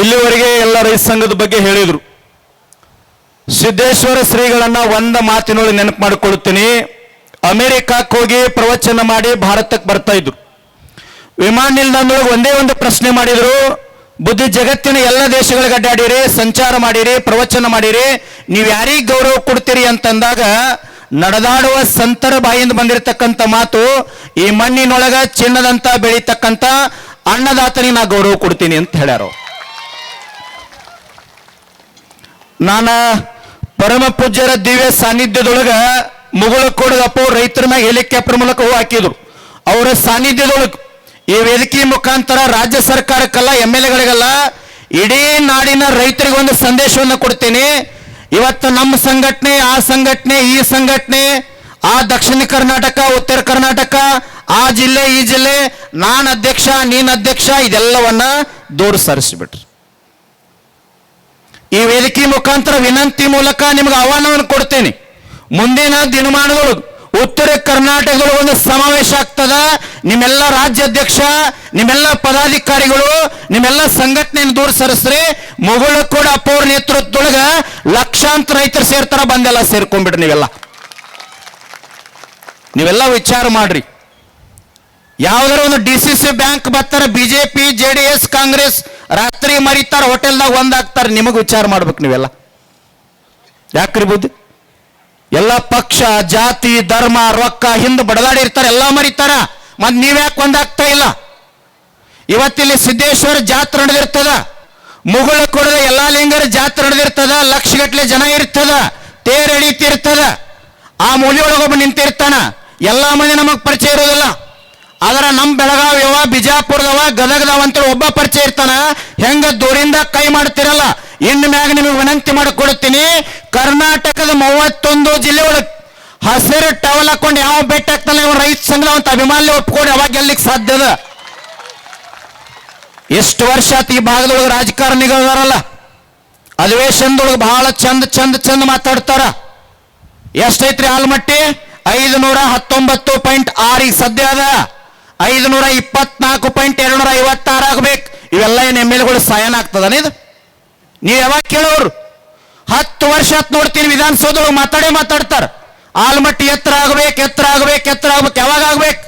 ಇಲ್ಲಿವರೆಗೆ ಎಲ್ಲ ರೈತ ಸಂಘದ ಬಗ್ಗೆ ಹೇಳಿದ್ರು. ಸಿದ್ದೇಶ್ವರ ಶ್ರೀಗಳನ್ನ ಒಂದ ಮಾತಿನೊಳಗೆ ನೆನಪು ಮಾಡಿಕೊಳ್ಳುತ್ತೀನಿ. ಅಮೆರಿಕಕ್ಕೆ ಹೋಗಿ ಪ್ರವಚನ ಮಾಡಿ ಭಾರತಕ್ಕೆ ಬರ್ತಾ ಇದ್ರು. ವಿಮಾನ ನಿಲ್ದಾಣದೊಳಗೆ ಒಂದೇ ಒಂದು ಪ್ರಶ್ನೆ ಮಾಡಿದ್ರು, ಬುದ್ಧಿ ಜಗತ್ತಿನ ಎಲ್ಲ ದೇಶಗಳಿಗೆ ಅಡ್ಡಾಡಿರಿ, ಸಂಚಾರ ಮಾಡಿರಿ, ಪ್ರವಚನ ಮಾಡಿರಿ, ನೀವು ಯಾರಿಗೆ ಗೌರವ ಕೊಡ್ತೀರಿ ಅಂತಂದಾಗ ನಡೆದಾಡುವ ಸಂತರ ಬಾಯಿಂದ ಬಂದಿರತಕ್ಕಂಥ ಮಾತು, ಈ ಮಣ್ಣಿನೊಳಗ ಚಿನ್ನದಂತ ಬೆಳೀತಕ್ಕಂಥ ಅನ್ನದಾತನಿಗೆ ನಾ ಗೌರವ ಕೊಡ್ತೀನಿ ಅಂತ ಹೇಳ್ಯಾರ. ನಾನು ಪರಮ ಪೂಜ್ಯರ ದಿವ್ಯ ಸಾನ್ನಿಧ್ಯದೊಳಗ ಮುಗುಳಕೋಡದಪ್ಪ ರೈತರ ಮ್ಯಾಗ ಹೆಲಿಕಾಪ್ಟರ್ ಮೂಲಕ ಹೂ ಹಾಕಿದ್ರು. ಅವರ ಸಾನ್ನಿಧ್ಯದೊಳಗೆ ಈ ವೇದಿಕೆ ಮುಖಾಂತರ ರಾಜ್ಯ ಸರ್ಕಾರಕ್ಕಲ್ಲ, MLA-ಗಳಿಗಲ್ಲ, ಇಡೀ ನಾಡಿನ ರೈತರಿಗೆ ಒಂದು ಸಂದೇಶವನ್ನು ಕೊಡ್ತೀನಿ. ಇವತ್ತು ನಮ್ಮ ಸಂಘಟನೆ, ಆ ಸಂಘಟನೆ, ಈ ಸಂಘಟನೆ, ಆ ದಕ್ಷಿಣ ಕರ್ನಾಟಕ, ಉತ್ತರ ಕರ್ನಾಟಕ, ಆ ಜಿಲ್ಲೆ, ಈ ಜಿಲ್ಲೆ, ನಾನು ಅಧ್ಯಕ್ಷ, ನೀನ್ ಅಧ್ಯಕ್ಷ, ಇದೆಲ್ಲವನ್ನ ದೂರ ಸರಿಸಿಬಿಟ್ರಿ. ಈ ವೇದಿಕೆ ಮುಖಾಂತರ ವಿನಂತಿ ಮೂಲಕ ನಿಮ್ಗೆ ಆಹ್ವಾನವನ್ನು ಕೊಡ್ತೇನೆ. ಮುಂದಿನ ದಿನಮಾನದೊಳಗೆ ಉತ್ತರ ಕರ್ನಾಟಕದೊಳಗೆ ಒಂದು ಸಮಾವೇಶ ಆಗ್ತದ. ನಿಮ್ಮೆಲ್ಲ ರಾಜ್ಯಾಧ್ಯಕ್ಷ, ನಿಮ್ಮೆಲ್ಲ ಪದಾಧಿಕಾರಿಗಳು, ನಿಮ್ಮೆಲ್ಲ ಸಂಘಟನೆಯನ್ನು ದೂರ ಸರಿಸ್ರಿ. ಮುಗುಳಕೋಡ ಅಪ್ಪ ಅವ್ರ ನೇತೃತ್ವದೊಳಗ ಲಕ್ಷಾಂತರ ರೈತರು ಸೇರ್ತಾರ, ಬಂದೆಲ್ಲ ಸೇರ್ಕೊಂಡ್ಬಿಡ್ರಿ. ನೀವೆಲ್ಲ ವಿಚಾರ ಮಾಡ್ರಿ. ಯಾವ್ದಾರ ಒಂದು DCC ಬ್ಯಾಂಕ್ ಬರ್ತಾರ, BJP, JDS, ಕಾಂಗ್ರೆಸ್ ರಾತ್ರಿ ಮರಿತಾರ, ಹೋಟೆಲ್ದಾಗ ಒಂದಾಗ್ತಾರ. ನಿಮಗೆ ವಿಚಾರ ಮಾಡ್ಬೇಕು ನೀವೆಲ್ಲ. ಯಾಕ್ರಿ ಬುದ್ಧಿ? ಎಲ್ಲ ಪಕ್ಷ, ಜಾತಿ, ಧರ್ಮ, ರೊಕ್ಕ ಹಿಂದೆ ಬಡದಾಡಿ ಇರ್ತಾರೆ, ಎಲ್ಲ ಮರಿತಾರ. ಮತ್ ನೀವ್ಯಾಕೆ ಒಂದಾಗ್ತಾ ಇಲ್ಲ? ಇವತ್ತಿಲ್ಲಿ ಸಿದ್ದೇಶ್ವರ ಜಾತ್ರೆ ನಡೆದಿರ್ತದ, ಮುಗುಳಕೋಡದ ಎಲ್ಲಾ ಲಿಂಗರ ಜಾತ್ರೆ ನಡೆದಿರ್ತದ, ಲಕ್ಷಗಟ್ಟಲೆ ಜನ ಇರ್ತದ, ತೇರ್ ಎಳೀತಿರ್ತದ. ಆ ಮೂಲೆಯೊಳಗೊಬ್ಬ ನಿಂತಿರ್ತಾನ. ಎಲ್ಲಾ ಮಂದಿ ನಮಗ್ ಪರಿಚಯ ಇರೋದಿಲ್ಲ. ಆದ್ರ ನಮ್ ಬೆಳಗಾವಿಯವ, ಬಿಜಾಪುರದವ, ಗದಗದವ ಅಂತೇಳಿ ಒಬ್ಬ ಪರಿಚಯ ಇರ್ತಾನ. ಹೆಂಗ ದೂರಿಂದ ಕೈ ಮಾಡ್ತಿರಲ್ಲ. ಇನ್ನು ಮ್ಯಾಗ ನಿಮಗೆ ವಿನಂತಿ ಮಾಡಿಕೊಡುತ್ತೀನಿ, ಕರ್ನಾಟಕದ 31 ಜಿಲ್ಲೆ ಒಳಗೆ ಹಸಿರು ಟವಲ್ ಹಾಕೊಂಡು ಯಾವ ಬೆಟ್ಟ ಆಗ್ತಾನೆ ಇವ ರೈತ ಸಂಘದ ಅಂತ ಅಭಿಮಾನಿ ಒಪ್ಕೊಂಡು ಯಾವಾಗ ಗೆಲ್ಲಿಕ್ ಸಾಧ್ಯದ? ಎಷ್ಟು ವರ್ಷ ಆತ ಈ ಭಾಗದೊಳಗೆ ರಾಜಕಾರಣಿಗಳದಾರಲ್ಲ, ಅಧಿವೇಶನದೊಳಗೆ ಬಹಳ ಚಂದ ಮಾತಾಡ್ತಾರ. ಎಷ್ಟೈತ್ರಿ ಆಲ್ಮಟ್ಟಿ? 519.6 ಈಗ ಸದ್ಯ ಅದ. 524.256 ಆಗ್ಬೇಕು. ಇವೆಲ್ಲ ಏನು MLA-ಗಳು ಸಾಯನ ಆಗ್ತದಾನ? ಇದು ನೀವು ಯಾವಾಗ ಕೇಳೋರು? 10 ವರ್ಷ ಆತ್ ನೋಡ್ತೀನಿ ವಿಧಾನಸೌಧದೊಳಗೆ ಮಾತಾಡ್ತಾರ. ಆಲ್ಮಟ್ಟಿ ಎತ್ತರ ಆಗ್ಬೇಕು. ಯಾವಾಗ ಆಗ್ಬೇಕು?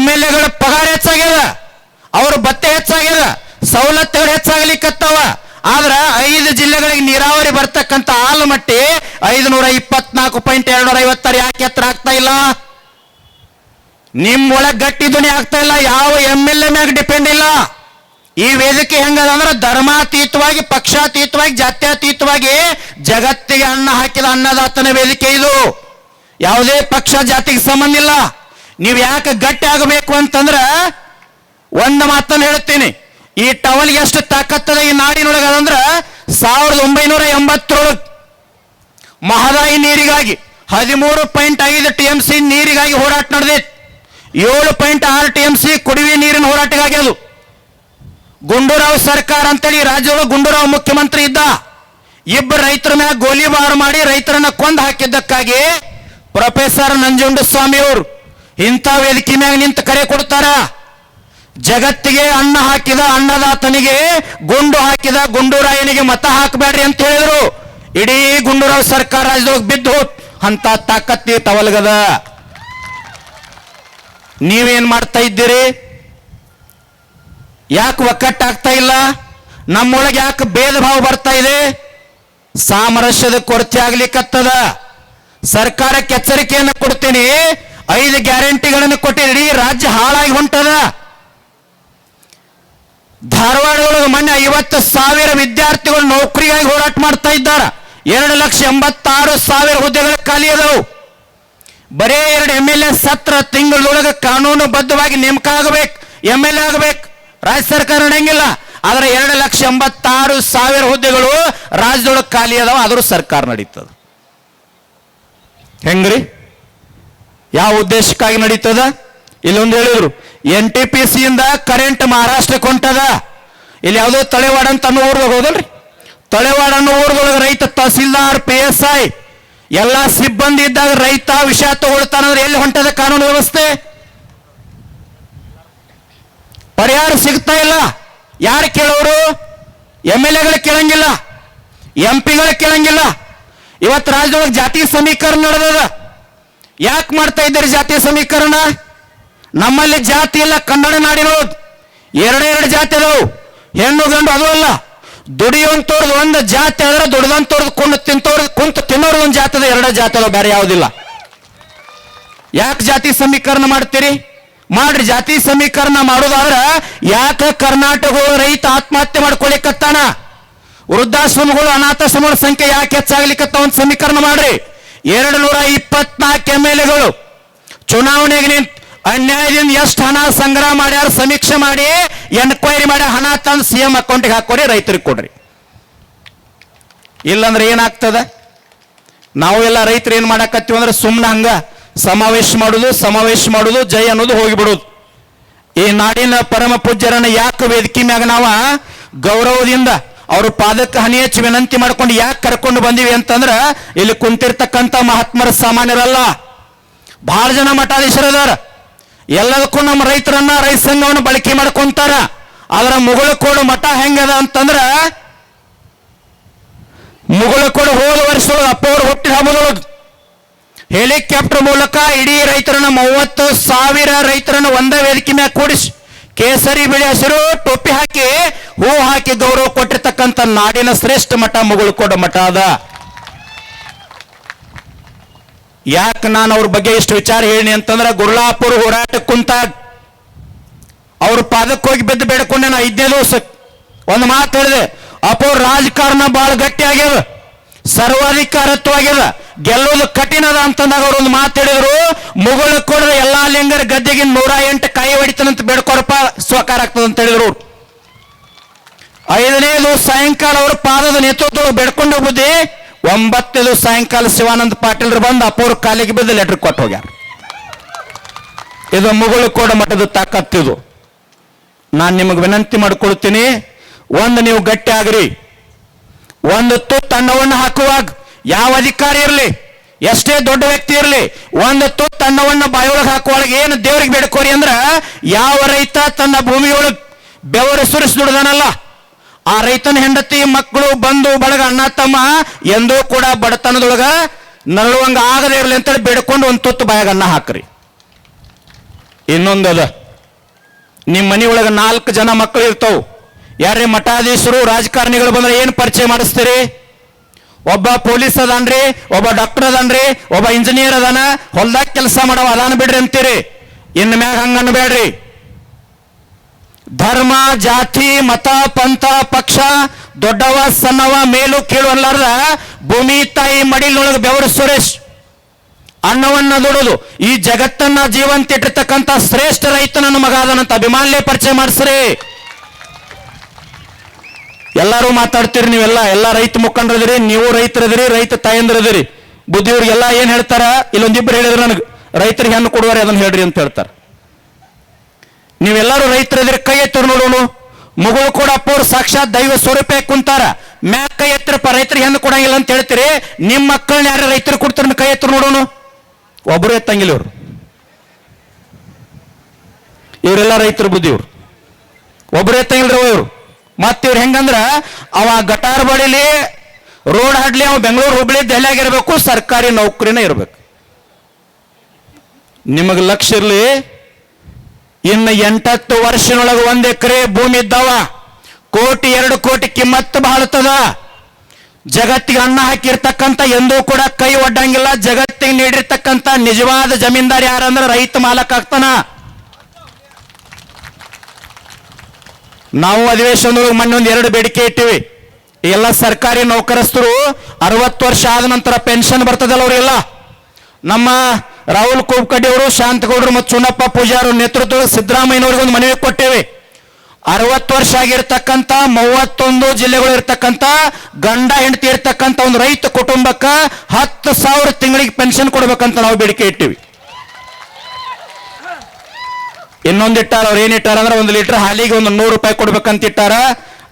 MLA-ಗಳ ಪಗಾರ ಹೆಚ್ಚಾಗ್ಯದ, ಅವ್ರ ಭತ್ತೆ ಹೆಚ್ಚಾಗ್ಯದ, ಸವಲತ್ತುಗಳು ಹೆಚ್ಚಾಗ್ಲಿಕ್ಕತ್ತವ. ಆದ್ರ 5 ಜಿಲ್ಲೆಗಳಿಗೆ ನೀರಾವರಿ ಬರ್ತಕ್ಕಂಥ ಆಲಮಟ್ಟಿ 524.256 ಯಾಕೆ ಎತ್ತರ ಆಗ್ತಾ ಇಲ್ಲ? ನಿಮ್ ಒಳಗ್ ಗಟ್ಟಿ ಧ್ವನಿ ಆಗ್ತಾ ಇಲ್ಲ. ಯಾವ MLA ಮ್ಯಾಗ ಡಿಪೆಂಡ್ ಇಲ್ಲ. ಈ ವೇದಿಕೆ ಹೆಂಗದ ಅಂದ್ರೆ ಧರ್ಮಾತೀತವಾಗಿ, ಪಕ್ಷಾತೀತವಾಗಿ, ಜಾತ್ಯತೀತವಾಗಿ ಜಗತ್ತಿಗೆ ಅನ್ನ ಹಾಕಿದ ಅನ್ನದಾತನ ವೇದಿಕೆ ಇದು. ಯಾವುದೇ ಪಕ್ಷ ಜಾತಿಗೆ ಸಂಬಂಧ ಇಲ್ಲ. ನೀವು ಯಾಕೆ ಗಟ್ಟಿ ಆಗಬೇಕು ಅಂತಂದ್ರ ಒಂದು ಮಾತನ್ನು ಹೇಳ್ತೀನಿ. ಈ ಟವಲ್ಗೆ ಎಷ್ಟು ತಾಕತ್ತದ ಈ ನಾಡಿನೊಳಗೆ ಅದಂದ್ರ 1987 ಮಹದಾಯಿ ನೀರಿಗಾಗಿ 13.5 TMC ನೀರಿಗಾಗಿ ಹೋರಾಟ ನಡೆದಿತ್ತು. 7.6 TMC ಕುಡಿಯುವ ನೀರಿನ ಹೋರಾಟಗಾಗಿ. ಅದು ಗುಂಡೂರಾವ್ ಸರ್ಕಾರ ಅಂತೇಳಿ ರಾಜ್ಯದೊಳಗೆ ಗುಂಡೂರಾವ್ ಮುಖ್ಯಮಂತ್ರಿ ಇದ್ದ. ಇಬ್ಬರು ರೈತರ ಮ್ಯಾಗ ಗೋಲಿಬಾರ್ ಮಾಡಿ ರೈತರನ್ನ ಕೊಂದು ಹಾಕಿದ್ದಕ್ಕಾಗಿ ಪ್ರೊಫೆಸರ್ ನಂಜುಂಡಸ್ವಾಮಿ ಅವರು ಇಂಥ ವೇದಿಕೆ ಮ್ಯಾಗ ನಿಂತು ಕರೆ ಕೊಡ್ತಾರ. ಜಗತ್ತಿಗೆ ಅನ್ನ ಹಾಕಿದ ಅನ್ನದಾತನಿಗೆ, ಗುಂಡು ಹಾಕಿದ ಗುಂಡೂರಾಯನಿಗೆ ಮತ ಹಾಕಬೇಡ್ರಿ ಅಂತ ಹೇಳಿದ್ರು. ಇಡೀ ಗುಂಡೂರಾವ್ ಸರ್ಕಾರ ರಾಜ್ಯದೊಳಗೆ ಬಿದ್ದು ಅಂತ ತಾಕತ್ತಿ ಟವಲ್ಗದ. ನೀವೇನ್ ಮಾಡ್ತಾ ಇದ್ದೀರಿ? ಯಾಕೆ ಒಕ್ಕಟ್ಟಾಗ್ತಾ ಇಲ್ಲ? ನಮ್ಮೊಳಗೆ ಯಾಕೆ ಭೇದ ಭಾವ ಬರ್ತಾ ಇದೆ? ಸಾಮರಸ್ಯದ ಕೊರತೆ ಆಗ್ಲಿಕ್ಕತ್ತದ. ಸರ್ಕಾರಕ್ಕೆ ಎಚ್ಚರಿಕೆಯನ್ನು ಕೊಡ್ತೀನಿ. 5 ಗ್ಯಾರಂಟಿಗಳನ್ನು ಕೊಟ್ಟಿರಿ, ರಾಜ್ಯ ಹಾಳಾಗಿ ಹೊಂಟದ. ಧಾರವಾಡದೊಳಗೆ ಮೊನ್ನೆ 50,000 ವಿದ್ಯಾರ್ಥಿಗಳು ನೌಕರಿಗಾಗಿ ಹೋರಾಟ ಮಾಡ್ತಾ ಇದ್ದಾರ. 2,86,000 ಹುದ್ದೆಗಳು ಖಾಲಿ ಅದಾವು. ಬರೇ 2 MLA ಸತ್ರ ತಿಂಗಳೊಳಗೆ ಕಾನೂನುಬದ್ಧವಾಗಿ ನೇಮಕ ಆಗಬೇಕು, MLA ಆಗಬೇಕು. ರಾಜ್ಯ ಸರ್ಕಾರ ನಡೆಯಂಗಿಲ್ಲ. ಆದ್ರೆ 2,86,000 ಹುದ್ದೆಗಳು ರಾಜ್ಯದೊಳಗೆ ಖಾಲಿ ಅದಾವ, ಆದ್ರೂ ಸರ್ಕಾರ ನಡೀತದ. ಹೆಂಗ್ರಿ? ಯಾವ ಉದ್ದೇಶಕ್ಕಾಗಿ ನಡೀತದ? ಇಲ್ಲೊಂದು ಹೇಳಿದ್ರು, NTPC ಇಂದ ಕರೆಂಟ್ ಮಹಾರಾಷ್ಟ್ರಕ್ಕೆ ಹೊಂಟದ. ಇಲ್ಲಿ ಯಾವುದೋ ತಳೆವಾಡ ಅಂತ ಅನ್ನೋ ಊರ್ದಾಗ ಹೋದಲ್ರಿ, ತಳೆವಾಡ ಅನ್ನೋ ಊರ್ದೊಳಗೆ ರೈತ ತಹಸೀಲ್ದಾರ್, PSI ಎಲ್ಲ ಸಿಬ್ಬಂದಿ ಇದ್ದಾಗ ರೈತ ವಿಷಯ ತಗೊಳ್ತಾನಂದ್ರೆ ಎಲ್ಲಿ ಹೊಂಟದ ಕಾನೂನು ವ್ಯವಸ್ಥೆ? ಪರಿಹಾರ ಸಿಗ್ತಾ ಇಲ್ಲ. ಯಾರು ಕೇಳೋರು? MLA ಕೇಳಂಗಿಲ್ಲ, MP ಕೇಳಂಗಿಲ್ಲ. ಇವತ್ತು ರಾಜ್ಯದೊಳಗೆ ಜಾತಿ ಸಮೀಕರಣ ನಡೆದದ. ಯಾಕೆ ಮಾಡ್ತಾ ಇದ್ದೀರಿ ಜಾತಿ ಸಮೀಕರಣ? ನಮ್ಮಲ್ಲಿ ಜಾತಿ ಇಲ್ಲ, ಕನ್ನಡ ನಾಡಿರೋದು ಎರಡೆರಡು ಜಾತಿ ಅದಾವು, ಹೆಣ್ಣು ಗಂಡು ಅದು ಅಲ್ಲ. ದುಡಿಯುವಂತವ್ರದ್ದು ಒಂದು ಜಾತಿ ಆದ್ರೆ ದುಡ್ದಂತವ್ರದ್ದು ಕುಂತು ತಿನ್ನೋರು ಒಂದು ಜಾತಿ ಅದ, ಎರಡು ಜಾತಿ ಅದಾವ, ಬೇರೆ ಯಾವುದಿಲ್ಲ. ಯಾಕೆ ಜಾತಿ ಸಮೀಕರಣ ಮಾಡ್ತೀರಿ? ಮಾಡ್ರಿ. ಜಾತಿ ಸಮೀಕರಣ ಮಾಡೋದಾದ್ರ ಯಾಕೆ ಕರ್ನಾಟಕಗಳು ರೈತ ಆತ್ಮಹತ್ಯೆ ಮಾಡ್ಕೊಳಿಕತ್ತಾನ? ವೃದ್ಧಾಶ್ರಮಗಳು ಅನಾಥಾಶ್ರಮಗಳ ಸಂಖ್ಯೆ ಯಾಕೆ ಹೆಚ್ಚಾಗ್ಲಿಕ್ಕತ್ತ? ಒಂದು ಸಮೀಕರಣ ಮಾಡ್ರಿ. 224 MLAಗಳು ಚುನಾವಣೆಗೆ ನಿಂತು ಅನ್ಯಾಯದಿಂದ ಎಷ್ಟು ಹಣ ಸಂಗ್ರಹ ಮಾಡ್ಯಾರ ಸಮೀಕ್ಷೆ ಮಾಡಿ ಎನ್ಕ್ವೈರಿ ಮಾಡಿ ಹಣ ತಂದು CM ಅಕೌಂಟಿಗೆ ಹಾಕೋರಿ, ರೈತರಿಗೆ ಕೊಡ್ರಿ. ಇಲ್ಲಂದ್ರೆ ಏನಾಗ್ತದ? ನಾವು ಎಲ್ಲ ರೈತರು ಏನ್ ಮಾಡಕತ್ತೀವಿ ಅಂದ್ರೆ ಸುಮ್ಮನೆ ಹಂಗ ಸಮಾವೇಶ ಮಾಡುದು ಜೈ ಅನ್ನೋದು ಹೋಗಿಬಿಡುದು. ಈ ನಾಡಿನ ಪರಮ ಪೂಜ್ಯರನ್ನ ಯಾಕೆ ವೇದಿಕೆ ಮ್ಯಾಗ ನಾವು ಗೌರವದಿಂದ ಅವ್ರ ಪಾದಕ್ಕೆ ಹನಿ ಹಚ್ಚಿ ವಿನಂತಿ ಮಾಡ್ಕೊಂಡು ಯಾಕೆ ಕರ್ಕೊಂಡು ಬಂದಿವಿ ಅಂತಂದ್ರ, ಇಲ್ಲಿ ಕುಂತಿರ್ತಕ್ಕಂಥ ಮಹಾತ್ಮರ ಸಾಮಾನ್ಯರಲ್ಲ, ಬಹಳ ಜನ ಮಠಾಧೀಶರದಾರ. ಎಲ್ಲದಕ್ಕೂ ನಮ್ಮ ರೈತ ಸಂಘವನ್ನು ಬಳಕೆ ಮಾಡ್ಕೊಂತಾರ. ಆದ್ರ ಮುಗಳಕೋಡು ಮಠ ಹೆಂಗದ ಅಂತಂದ್ರ, ಮುಗಳಕೋಡು ಹೋದ ವರ್ಷದೊಳಗೆ ಅಪ್ಪವರು ಹುಟ್ಟಿದ ಹಬ್ಬದೊಳಗೆ ಹೆಲಿಕಾಪ್ಟರ್ ಮೂಲಕ ಇಡೀ ರೈತರನ್ನ 30,000 ರೈತರನ್ನ ಒಂದೇ ವೇದಿಕೆ ಮ್ಯಾಗ ಕೂಡಿಸಿ ಕೇಸರಿ ಬಿಳಿ ಹಸಿರು ಟೋಪಿ ಹಾಕಿ ಹೂ ಹಾಕಿ ಗೌರವ ಕೊಟ್ಟಿರ್ತಕ್ಕಂಥ ನಾಡಿನ ಶ್ರೇಷ್ಠ ಮಠ ಮುಗಳಕೋಡು ಮಠ ಅದ. ಯಾಕೆ ನಾನು ಅವ್ರ ಬಗ್ಗೆ ಇಷ್ಟು ವಿಚಾರ ಹೇಳಿ ಅಂತಂದ್ರೆ, ಗುರ್ಲಾಪುರ ಹೋರಾಟಕ್ಕೆ ಕುಂತಾಗ ಅವ್ರ ಪಾದಕ್ಕೆ ಹೋಗಿ ಬಿದ್ದು ಬೇಡ್ಕೊಂಡೆ. ನಾ 5ನೇ ದಿವಸಕ್ಕೆ ಒಂದು ಮಾತು ಹೇಳಿದೆ, ಅಪ್ಪ ರಾಜಕಾರಣ ಬಹಳ ಗಟ್ಟಿ ಆಗ್ಯದ, ಸರ್ವಾಧಿಕಾರತ್ವ ಆಗ್ಯದ, ಗೆಲ್ಲೋದು ಕಠಿಣ ಅದ ಅಂತಂದಾಗ ಅವ್ರು ಒಂದು ಮಾತು ಹೇಳಿದ್ರು, ಮುಗಳಕೋಡದ ಎಲ್ಲಾ ಲಿಂಗರ ಗದ್ದೆಗೆ 108 ಕಾಯಿ ಹೊಡಿತಾನಂತ ಬೇಡ್ಕೊರಪ್ಪ, ಸ್ವಕಾರ ಆಗ್ತದ ಅಂತ ಹೇಳಿದ್ರು. 5ನೇ ದಿವಸ ಸಾಯಂಕಾಲ ಅವ್ರ ಪಾದದ ನೇತೃತ್ವ ಬೇಡ್ಕೊಂಡು ಹೋಗುದಿ. 9ನೇ ದಿವಸ ಸಾಯಂಕಾಲ ಶಿವಾನಂದ ಪಾಟೀಲ್ರು ಬಂದು ಅಪ್ಪವ್ರ ಕಾಲಿಗೆ ಬಿದ್ದು ಲೆಟರ್ ಕೊಟ್ಟು ಹೋಗ್ಯಾರ. ಇದು ಮುಗಳಕೋಡು ಮಠದ ತಾಕತ್ತಿದು. ನಾನು ನಿಮಗೆ ವಿನಂತಿ ಮಾಡಿಕೊಳ್ತೀನಿ, ಒಂದು ನೀವು ಗಟ್ಟಿ ಆಗ್ರಿ. ಒಂದು ತುತ್ತು ಅನ್ನವನ್ನು ಹಾಕುವಾಗ ಯಾವ ಅಧಿಕಾರಿ ಇರಲಿ, ಎಷ್ಟೇ ದೊಡ್ಡ ವ್ಯಕ್ತಿ ಇರಲಿ, ಒಂದು ತುತ್ತು ಅನ್ನವನ್ನು ಬಾಯೊಳಗೆ ಹಾಕುವಾಗ ಏನು ದೇವರಿಗೆ ಬೇಡ್ಕೋರಿ ಅಂದ್ರ, ಯಾವ ರೈತ ತನ್ನ ಭೂಮಿಯೊಳಗೆ ಬೆವರು ಸುರಿಸಿ ದುಡ್ದನಲ್ಲ, ಆ ರೈತನ ಹೆಂಡತಿ ಮಕ್ಕಳು ಬಂಧು ಬಳಗ ಅಣ್ಣ ತಮ್ಮ ಎಂದೂ ಕೂಡ ಬಡತನದೊಳಗ ನರಳುವಂಗ ಆಗದೇ ಇರಲಿ ಅಂತೇಳಿ ಬೇಡ್ಕೊಂಡು ಒಂದು ತುತ್ತು ಬಾಯಾಗ ಅನ್ನ ಹಾಕ್ರಿ. ಇನ್ನೊಂದದ, ನಿಮ್ಮ ಮನೆಯೊಳಗೆ 4 ಜನ ಮಕ್ಕಳು ಇರ್ತಾವ. ಯಾರೇ ಮಠಾಧೀಶರು ರಾಜಕಾರಣಿಗಳು ಬಂದ್ರೆ ಏನು ಪರಿಚಯ ಮಾಡಿಸ್ತೀರಿ? ಒಬ್ಬ ಪೊಲೀಸ್ ಅದಾನ್ರಿ, ಒಬ್ಬ ಡಾಕ್ಟರ್ ಅದಾನ್ರಿ, ಒಬ್ಬ ಇಂಜಿನಿಯರ್ ಅದಾನ, ಹೊಲ್ದಾಗ ಕೆಲಸ ಮಾಡವ ಅದಾನ ಬಿಡ್ರಿ ಅಂತೀರಿ. ಇನ್ನು ಮ್ಯಾಗ ಹಂಗನ್ನು ಬೇಡ್ರಿ. ಧರ್ಮ, ಜಾತಿ, ಮತ, ಪಂಥ, ಪಕ್ಷ, ದೊಡ್ಡವ ಸಣ್ಣವ ಮೇಲು ಕೀಳು ಅಲ್ಲಾರ್ದ ಭೂಮಿ ತಾಯಿ ಮಡಿಲೊಳಗೆ ಬೆವರು ಸುರೇಶ್ ಅನ್ನವನ್ನ ದುಡೋದು ಈ ಜಗತ್ತನ್ನ ಜೀವಂತ ಇಟ್ಟಿರ್ತಕ್ಕಂಥ ಶ್ರೇಷ್ಠ ರೈತ ನನ್ನ ಮಗ ಅದನ್ನಂತ ಅಭಿಮಾನಲೇ ಪರಿಚಯ ಮಾಡಿಸ್ರಿ. ಎಲ್ಲರೂ ಮಾತಾಡ್ತೀರಿ, ನೀವೆಲ್ಲ ಎಲ್ಲ ರೈತ ಮುಖಂಡರದಿರಿ, ನೀವು ರೈತರದಿರಿ, ರೈತ ತಾಯಂದ್ರದಿರಿ. ಬುದ್ಧಿಯವ್ರಿಗೆಲ್ಲ ಏನ್ ಹೇಳ್ತಾರ, ಇಲ್ಲೊಂದಿಬ್ಬರು ಹೇಳಿದ್ರು ನನಗೆ, ರೈತರಿಗೆ ಹೆಣ್ಣು ಕೊಡುವರೆ ಅದನ್ನ ಹೇಳ್ರಿ ಅಂತ ಹೇಳ್ತಾರೆ. ನೀವೆಲ್ಲರೂ ರೈತರದಿರಿ, ಕೈ ಎತ್ತರು ನೋಡೋಣ. ಮುಗಳಕೋಡು ಅಪ್ಪವ್ರು ಸಾಕ್ಷಾತ್ ದೈವ ಸ್ವರೂಪ ಕುಂತಾರ, ಮ್ಯಾಗ ಕೈ ಎತ್ತರಪ್ಪ, ರೈತರಿಗೆ ಹೆಣ್ಣು ಕೊಡಂಗಿಲ್ಲ ಅಂತ ಹೇಳ್ತೀರಿ. ನಿಮ್ಮ ಮಕ್ಕಳನ್ನ ಯಾರು ರೈತರು ಕೊಡ್ತಾರ, ಕೈ ಎತ್ತರು ನೋಡೋಣ. ಒಬ್ಬರು ಎತ್ತಂಗಿಲ್ಲ ಇವ್ರು. ಇವರೆಲ್ಲ ರೈತರ ಬುದ್ಧಿಯವ್ರು, ಒಬ್ಬರು ಎತ್ತಂಗಿಲ್ರಿ ಇವ್ರು. ಮತ್ತೆ ಇವ್ರು ಹೆಂಗಂದ್ರ, ಅವ ಗಟಾರ್ ಬಡಿಲಿ ರೋಡ್ ಹಾಡ್ಲಿ, ಅವ ಬೆಂಗಳೂರು ಹುಬ್ಳಿ ದೆಹಲಿಯಾಗಿರ್ಬೇಕು, ಸರ್ಕಾರಿ ನೌಕರಿನೇ ಇರ್ಬೇಕು. ನಿಮಗೆ ಲಕ್ಷ್ಯ ಇರ್ಲಿ, ಇನ್ನು 8 ವರ್ಷನೊಳಗೆ 1 ಎಕರೆ ಭೂಮಿ ಇದ್ದಾವ, 1 2 ಕೋಟಿ ಕಿಮ್ಮತ್ತು ಬಹಳತದ. ಜಗತ್ತಿಗೆ ಅನ್ನ ಹಾಕಿರ್ತಕ್ಕಂಥ ಎಂದೂ ಕೂಡ ಕೈ ಒಡ್ಡಂಗಿಲ್ಲ. ಜಗತ್ತಿಗೆ ನೀಡಿರ್ತಕ್ಕಂಥ ನಿಜವಾದ ಜಮೀನ್ದಾರ್ ಯಾರಂದ್ರೆ ರೈತ ಮಾಲಕ್ ಆಗ್ತಾನ. ನಾವು ಅಧಿವೇಶನದೊಳಗೆ ಮೊನ್ನೆ 2 ಬೇಡಿಕೆ ಇಟ್ಟಿವಿ. ಎಲ್ಲ ಸರ್ಕಾರಿ ನೌಕರಸ್ಥರು 60 ವರ್ಷ ಆದ ನಂತರ ಪೆನ್ಷನ್ ಬರ್ತದಲ್ಲ ಅವರೆಲ್ಲ, ನಮ್ಮ ರಾಹುಲ್ ಕೋಬ್ಕಡ್ಡಿ ಅವರು, ಶಾಂತಗೌಡರು ಮತ್ತು ಚುನಪ್ಪ ಪೂಜಾರು ನೇತೃತ್ವದ ಸಿದ್ದರಾಮಯ್ಯನವ್ರಿಗೆ ಒಂದು ಮನವಿ ಕೊಟ್ಟೇವೆ. 60 ವರ್ಷ ಆಗಿರ್ತಕ್ಕಂಥ 31 ಜಿಲ್ಲೆಗಳು ಇರ್ತಕ್ಕಂಥ ಗಂಡ ಹೆಂಡತಿ ಇರ್ತಕ್ಕಂಥ ಒಂದು ರೈತ ಕುಟುಂಬಕ್ಕೆ 10,000 ತಿಂಗಳಿಗೆ ಪೆನ್ಷನ್ ಕೊಡ್ಬೇಕಂತ ನಾವು ಬೇಡಿಕೆ ಇಟ್ಟಿವಿ. ಇನ್ನೊಂದು ಇಟ್ಟಾರ, ಅವ್ರು ಏನಿಟ್ಟಾರ ಅಂದ್ರೆ 1 ಲೀಟರ್ ಹಾಲಿಗೆ 100 ರೂಪಾಯಿ ಕೊಡ್ಬೇಕಂತ ಇಟ್ಟಾರ.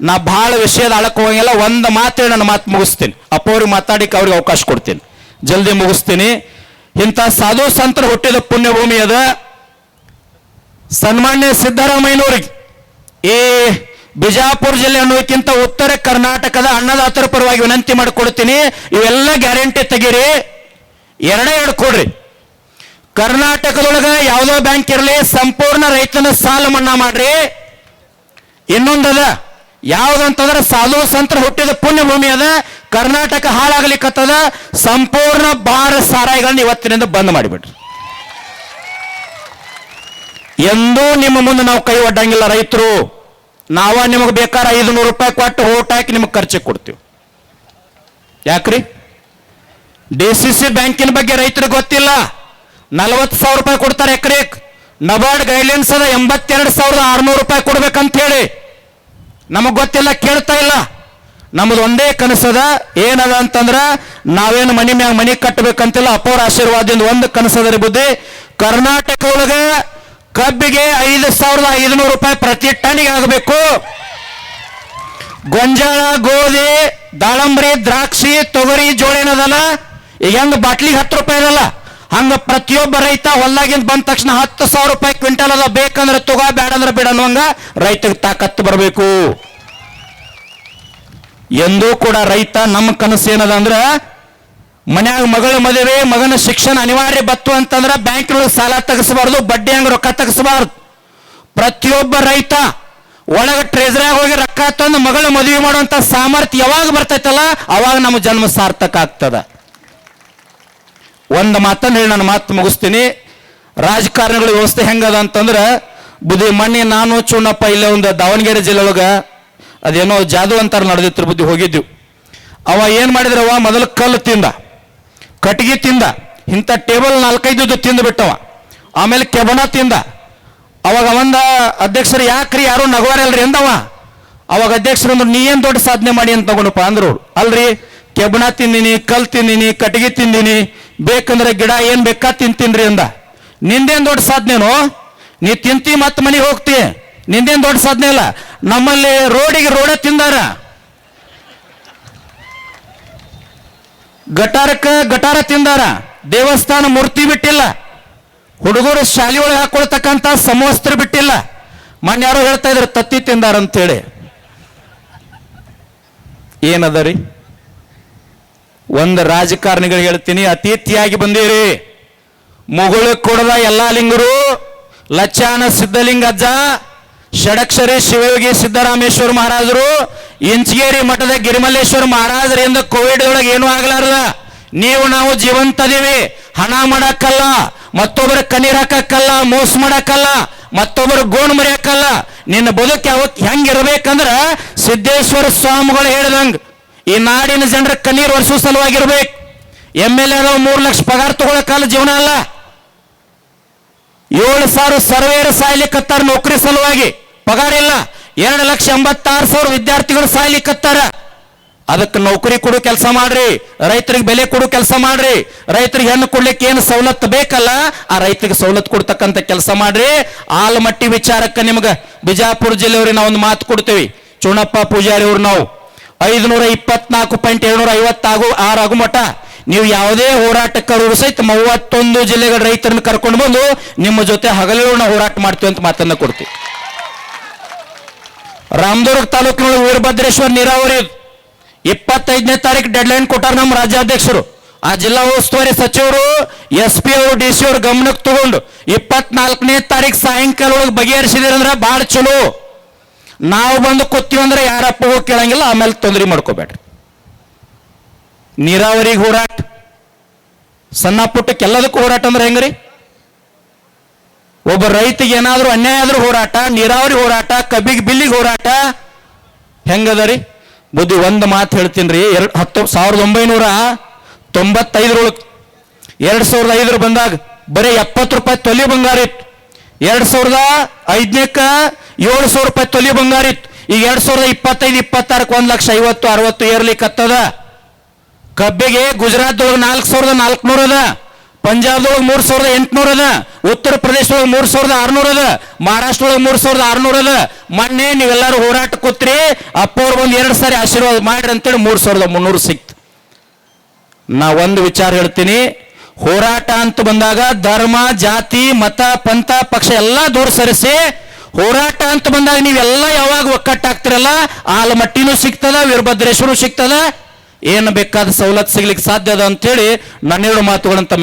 ನಾ ಬಹಳ ವಿಷಯದ ಆಳಕ್ಕೆ ಹೋಗಂಗಿಲ್ಲ, ಒಂದು ಮಾತು ನನ್ನ ಮಾತು ಮುಗಿಸ್ತೀನಿ. ಅಪ್ಪ ಅವ್ರಿಗೆ ಮಾತಾಡಿಕ್ಕೆ ಅವ್ರಿಗೆ ಅವಕಾಶ ಕೊಡ್ತೀನಿ, ಜಲ್ದಿ ಮುಗಿಸ್ತೀನಿ. ಇಂಥ ಸಾಧು ಸಂತರ ಹುಟ್ಟಿದ ಪುಣ್ಯಭೂಮಿ ಅದ. ಸನ್ಮಾನ್ಯ ಸಿದ್ದರಾಮಯ್ಯನವ್ರಿಗೆ ಈ ಬಿಜಾಪುರ ಜಿಲ್ಲೆ ಅನ್ನೋದಕ್ಕಿಂತ ಉತ್ತರ ಕರ್ನಾಟಕದ ಅನ್ನದಾತರ ಪರವಾಗಿ ವಿನಂತಿ ಮಾಡಿಕೊಡ್ತೀನಿ, ಇವೆಲ್ಲ ಗ್ಯಾರಂಟಿ ತೆಗೀರಿ, ಎರಡೇ ಎರಡು ಕೊಡ್ರಿ. ಕರ್ನಾಟಕದೊಳಗ ಯಾವುದೋ ಬ್ಯಾಂಕ್ ಇರಲಿ, ಸಂಪೂರ್ಣ ರೈತನ ಸಾಲ ಮನ್ನಾ ಮಾಡ್ರಿ. ಇನ್ನೊಂದದ ಯಾವ್ದಂತಂದ್ರೆ ಸಾಧು ಸಂತರ ಹುಟ್ಟಿದ ಪುಣ್ಯ ಭೂಮಿ ಅದ, ಕರ್ನಾಟಕ ಹಾಳಾಗ್ಲಿಕ್ಕತ್ತದ, ಸಂಪೂರ್ಣ ಬಾರ ಸಾರಾಯಿಗಳನ್ನ ಇವತ್ತಿನಿಂದ ಬಂದ್ ಮಾಡಿಬಿಡ್ರಿ. ಎಂದೂ ನಿಮ್ಮ ಮುಂದೆ ನಾವು ಕೈ ಒಡ್ಡಂಗಿಲ್ಲ. ರೈತರು ನಾವ ನಿಮಗೆ ಬೇಕಾದ್ರೆ 500 ರೂಪಾಯಿ ಕೊಟ್ಟು ಓಟ್ ಹಾಕಿ ನಿಮಗೆ ಖರ್ಚಿಗೆ ಕೊಡ್ತೀವಿ. ಯಾಕ್ರಿ? DCC ಬ್ಯಾಂಕಿನ ಬಗ್ಗೆ ರೈತರಿಗೆ ಗೊತ್ತಿಲ್ಲ. 40,000 ರೂಪಾಯಿ ಕೊಡ್ತಾರೆ ಎಕರೆ. ನಬಾರ್ಡ್ ಗೈಡ್ಲೈನ್ಸ್ ಅದ 82,600 ರೂಪಾಯಿ ಕೊಡ್ಬೇಕಂತ ಹೇಳಿ. ನಮಗ್ ಗೊತ್ತಿಲ್ಲ, ಕೇಳ್ತಾ ಇಲ್ಲ. ನಮ್ದು ಒಂದೇ ಕನಸದ, ಏನದ ಅಂತಂದ್ರ ನಾವೇನು ಮನಿ ಮ್ಯಾಗ ಮನಿ ಕಟ್ಟಬೇಕಂತಿಲ್ಲ, ಅಪ್ಪವ್ರ ಆಶೀರ್ವಾದದಿಂದ ಒಂದು ಕನಸದ ಬುದ್ಧಿ. ಕರ್ನಾಟಕ ಒಳಗ ಕಬ್ಬಿಗೆ 5,500 ರೂಪಾಯಿ ಪ್ರತಿ ಟನ್ನಿಗೆ ಆಗಬೇಕು. ಗೊಂಜಾಳ, ಗೋಧಿ, ದಾಳಂಬ್ರಿ, ದ್ರಾಕ್ಷಿ, ತೊಗರಿ, ಜೋಳ ಏನದಲ್ಲ, ಈಗ ಹೆಂಗ ಬಾಟ್ಲಿಗೆ 10 ರೂಪಾಯಿ ಇದಲ್ಲ, ಹಂಗ ಪ್ರತಿಯೊಬ್ಬ ರೈತ ಹೊಲ್ದಾಗಿಂದ ಬಂದ ತಕ್ಷಣ 10,000 ರೂಪಾಯಿ ಕ್ವಿಂಟಲ್ ಅದ, ಬೇಕಂದ್ರೆ ತಗೋ, ಬೇಡಂದ್ರೆ ಬೇಡ ಅನ್ನುವಂಗ ರೈತಗೆ ತಾಕತ್ತು ಬರಬೇಕು. ಎಂದೂ ಕೂಡ ರೈತ ನಮ್ಮ ಕನಸು ಏನದ ಅಂದ್ರ, ಮನ್ಯಾಗ ಮಗಳ ಮದುವೆ, ಮಗನ ಶಿಕ್ಷಣ ಅನಿವಾರ್ಯ ಬತ್ತು ಅಂತಂದ್ರ ಬ್ಯಾಂಕಿನೊಳಗೆ ಸಾಲ ತೆಗಿಸಬಾರ್ದು, ಬಡ್ಡಿ ಹಂಗ ರೊಕ್ಕ ತೆಗಿಸಬಾರ್ದು. ಪ್ರತಿಯೊಬ್ಬ ರೈತ ಒಳಗ ಟ್ರೆಜರಿಯಾಗ ಹೋಗಿ ರೊಕ್ಕ ತಂದು ಮಗಳ ಮದುವೆ ಮಾಡುವಂತ ಸಾಮರ್ಥ್ಯ ಯಾವಾಗ ಬರ್ತೈತಲ್ಲ, ಅವಾಗ ನಮ್ಮ ಜನ್ಮ ಸಾರ್ಥಕ ಆಗ್ತದ. ಒಂದು ಮಾತನ್ನು ಹೇಳಿ ನಾನು ಮಾತು ಮುಗಿಸ್ತೀನಿ. ರಾಜಕಾರಣಿಗಳ ವ್ಯವಸ್ಥೆ ಹೆಂಗದ ಅಂತಂದ್ರ, ಬುದ್ಧಿ ಮಣ್ಣಿ ನಾನು ಚೂನಪ್ಪ ಇಲ್ಲೇ ಒಂದು ದಾವಣಗೆರೆ ಜಿಲ್ಲೆ ಒಳಗ ಅದೇನೋ ಜಾದು ಅಂತಾರ ನಡೆದಿತ್ತು ಬುದ್ಧಿ, ಹೋಗಿದ್ವಿ. ಅವ ಏನ್ ಮಾಡಿದ್ರವ, ಮೊದಲು ಕಲ್ಲು ತಿಂದ, ಕಟ್ಟಿಗೆ ತಿಂದ, ಇಂಥ ಟೇಬಲ್ 4-5 ತಿಂದು ಬಿಟ್ಟವ. ಆಮೇಲೆ ಕೆಬಣ ತಿಂದ. ಅವಾಗ ಒಂದ ಅಧ್ಯಕ್ಷರು, ಯಾಕ್ರಿ ಯಾರು ನಗವಾರಲ್ರಿ ಅಂದವ. ಅವಾಗ ಅಧ್ಯಕ್ಷರು ಅಂದ್ರು, ನೀ ಏನ್ ದೊಡ್ಡ ಸಾಧನೆ ಮಾಡಿ ಅಂತ ತಗೊಂಡಪ್ಪ ಅಂದ್ರು. ಅಲ್ರಿ, ಕೆಬಣ ತಿಂದಿನಿ, ಕಲ್ ತಿಂದಿನಿ, ಕಟ್ಟಿಗೆ ತಿಂದಿನಿ, ಬೇಕಂದ್ರೆ ಗಿಡ ಏನ್ ಬೇಕಾ ತಿಂತೀನ್ರಿ ಅಂದ. ನಿಂದೇನ್ ದೊಡ್ಡ ಸಾಧನೆನೋ, ನೀ ತಿಂತಿ ಮತ್ ಮನೆಗೆ ಹೋಗ್ತಿ, ನಿಂದೇನ್ ದೊಡ್ಡ ಸಾಧನೆ ಇಲ್ಲ. ನಮ್ಮಲ್ಲಿ ರೋಡೇ ತಿಂದಾರ, ಗಟಾರ ತಿಂದಾರ, ದೇವಸ್ಥಾನ ಮೂರ್ತಿ ಬಿಟ್ಟಿಲ್ಲ, ಹುಡುಗರು ಶಾಲೆ ಒಳಗೆ ಹಾಕೊಳ್ತಕ್ಕಂಥ ಸಮವಸ್ತ್ರ ಬಿಟ್ಟಿಲ್ಲ. ಮೊನ್ನೆ ಯಾರು ಹೇಳ್ತಾ ಇದ್ರು ತತ್ತಿ ತಿಂದಾರ ಅಂತೇಳಿ. ಏನದ ರೀ? ಒಂದು ರಾಜಕಾರಣಿಗಳು ಹೇಳ್ತೀನಿ, ಅತಿಥಿಯಾಗಿ ಬಂದೀರಿ. ಮುಗುಳು ಕೊಡದ ಎಲ್ಲಾ ಲಿಂಗರು, ಲಚ್ಚಾನ ಸಿದ್ಧಲಿಂಗ ಅಜ್ಜ, ಷಡಕ್ಷರಿ ಶಿವಯೋಗಿ ಸಿದ್ದರಾಮೇಶ್ವರ ಮಹಾರಾಜರು, ಇಂಚಗೇರಿ ಮಠದ ಗಿರಿಮಲ್ಲೇಶ್ವರ ಮಹಾರಾಜರಿಂದ ಕೋವಿಡ್ ಒಳಗೆ ಏನೂ ಆಗ್ಲಾರ್ದ ನೀವು ನಾವು ಜೀವಂತದೀವಿ. ಹಣ ಮಾಡಕ್ಕಲ್ಲ, ಮತ್ತೊಬ್ಬರ ಕಣ್ಣೀರ್ ಹಾಕಕ್ಕಲ್ಲ, ಮೋಸ ಮಾಡಕ್ಕಲ್ಲ, ಮತ್ತೊಬ್ಬರ ಗೋಣ್ ಮರಿಯಕ್ಕಲ್ಲ. ನಿನ್ನ ಬದುಕು ಯಾವತ್ತು ಹೆಂಗಿರ್ಬೇಕಂದ್ರ ಸಿದ್ದೇಶ್ವರ ಸ್ವಾಮಿಗಳು ಹೇಳಿದಂಗ ಈ ನಾಡಿನ ಜನರ ಕಣ್ಣೀರು ವರ್ಷ ಸಲುವಾಗಿರ್ಬೇಕು. MLA 3 ಲಕ್ಷ ಪಗಾರ ತಗೊಳಕ್ಕಲ್ಲ ಜೀವನ ಅಲ್ಲ. 7,000 ಸರ್ವೇರ್ ಸಾಯ್ಲಿಕ್ಕತ್ತಾರ ನೌಕರಿ ಸಲುವಾಗಿ, ಪಗಾರ ಇಲ್ಲ. 2,86,000 ವಿದ್ಯಾರ್ಥಿಗಳು ಸಾಯ್ಲಿಕ್ಕತ್ತಾರ. ಅದಕ್ಕೆ ನೌಕರಿ ಕೊಡು ಕೆಲಸ ಮಾಡ್ರಿ, ರೈತರಿಗೆ ಬೆಲೆ ಕೊಡು ಕೆಲಸ ಮಾಡ್ರಿ, ರೈತರಿಗೆ ಹೆಣ್ಣು ಕೊಡ್ಲಿಕ್ಕೆ ಏನು ಸವಲತ್ತು ಬೇಕಲ್ಲ ಆ ರೈತರಿಗೆ ಸವಲತ್ತು ಕೊಡ್ತಕ್ಕಂಥ ಕೆಲಸ ಮಾಡ್ರಿ. ಆಲಮಟ್ಟಿ ವಿಚಾರಕ್ಕೆ ನಿಮ್ಗೆ ಬಿಜಾಪುರ ಜಿಲ್ಲೆಯವ್ರಿಗೆ ನಾವು ಒಂದು ಮಾತು ಕೊಡ್ತೀವಿ. ಚೂಣಪ್ಪ ಪೂಜಾರಿ ಅವ್ರು ನಾವು 524.750 ಆಗು ಮಠ ನೀವು ಯಾವುದೇ ಹೋರಾಟಕ್ಕರು ಸಹಿತ 31 ಜಿಲ್ಲೆಗಳ ರೈತರನ್ನು ಕರ್ಕೊಂಡು ಬಂದು ನಿಮ್ಮ ಜೊತೆ ಹಗಲಿರುಳು ಹೋರಾಟ ಮಾಡ್ತೀವಿ ಅಂತ ಮಾತನ್ನ ಕೊಡ್ತೀವಿ. ರಾಮದುರ್ಗ ತಾಲೂಕಿನೊಳಗೆ ವೀರಭದ್ರೇಶ್ವರ ನೀರಾವರಿ 25ನೇ ತಾರೀಕು ಡೆಡ್ಲೈನ್ ಕೊಟ್ಟಾರ ನಮ್ಮ ರಾಜ್ಯಾಧ್ಯಕ್ಷರು. ಆ ಜಿಲ್ಲಾ ಉಸ್ತುವಾರಿ ಸಚಿವರು, SP ಅವರು, DC ಅವರು ಗಮನಕ್ಕೆ ತಗೊಂಡು 24ನೇ ತಾರೀಕು ಸಾಯಂಕಾಲ ಒಳಗೆ ಬಗೆಹರಿಸಿದ್ರಂದ್ರೆ ಭಾಳ ಚಲೋ. ನಾವು ಬಂದು ಕೂತೀವಂದ್ರೆ ಯಾರಪ್ಪ ಹೋಗಿ ಕೇಳಂಗಿಲ್ಲ, ಆಮೇಲೆ ತೊಂದರೆ ಮಾಡ್ಕೋಬೇಡ್ರಿ. ನೀರಾವರಿಗೆ ಹೋರಾಟ, ಸಣ್ಣ ಪುಟ್ಟಕ್ಕೆಲ್ಲದಕ್ಕೂ ಹೋರಾಟ ಅಂದ್ರೆ ಹೆಂಗ್ರಿ? ಒಬ್ಬ ರೈತಿಗೆ ಏನಾದ್ರೂ ಅನ್ಯಾಯ ಆದ್ರೂ ಹೋರಾಟ, ನೀರಾವರಿ ಹೋರಾಟ, ಕಬ್ಬಿಗೆ ಬಿಲ್ಲಿಗೆ ಹೋರಾಟ ಹೆಂಗದ ರೀ? ಬುದ್ಧಿ ಒಂದು ಮಾತು ಹೇಳ್ತೀನಿ ರೀ. 1995 2005 ಬಂದಾಗ ಬರೀ 70 ರೂಪಾಯಿ ತೊಲಿ ಬಂಗಾರ ಇತ್ತು. 2005ನೇಕ 700 ರೂಪಾಯಿ ತೊಲಿ ಬಂಗಾರ ಇತ್ತು. ಈಗ 2025-26 1,50,000-60,000 ಏರ್ಲಿಕ್ಕತ್ತದ. ಕಬ್ಬಿಗೆ ಗುಜರಾತ್ದೊಳಗೆ 4,400 ಅದ, ಪಂಜಾಬ್ದೊಳಗೆ 3,800 ಅದ, ಉತ್ತರ ಪ್ರದೇಶದೊಳಗೆ 3,600 ಅದ, ಮಹಾರಾಷ್ಟ್ರದೊಳಗೆ 3,600 ಅದ. ಮೊನ್ನೆ ನೀವೆಲ್ಲರೂ ಹೋರಾಟ ಕೂತ್ರಿ, ಅಪ್ಪವ್ರು ಬಂದು 2 ಸಾರಿ ಆಶೀರ್ವಾದ ಮಾಡ್ರಿ ಅಂತೇಳಿ 3,300 ಸಿಕ್ತು. ನಾ ಒಂದು ವಿಚಾರ ಹೇಳ್ತೀನಿ, ಹೋರಾಟ ಅಂತ ಬಂದಾಗ ಧರ್ಮ, ಜಾತಿ, ಮತ, ಪಂಥ, ಪಕ್ಷ ಎಲ್ಲ ದೂರ ಸರಿಸಿ ಹೋರಾಟ ಅಂತ ಬಂದಾಗ ನೀವೆಲ್ಲ ಯಾವಾಗ ಒಕ್ಕಟ್ಟಾಗ್ತಿರಲ್ಲ ಆಲಮಟ್ಟಿನೂ ಸಿಗ್ತದ, ವೀರಭದ್ರೇಶ್ವರ ಸಿಗ್ತದ, ಏನು ಬೇಕಾದ ಸವಲತ್ತು ಸಿಗ್ಲಿಕ್ಕೆ ಸಾಧ್ಯ ಅದ ಅಂತೇಳಿ ನನ್ನೆರಡು ಮಾತುಗಳಂತ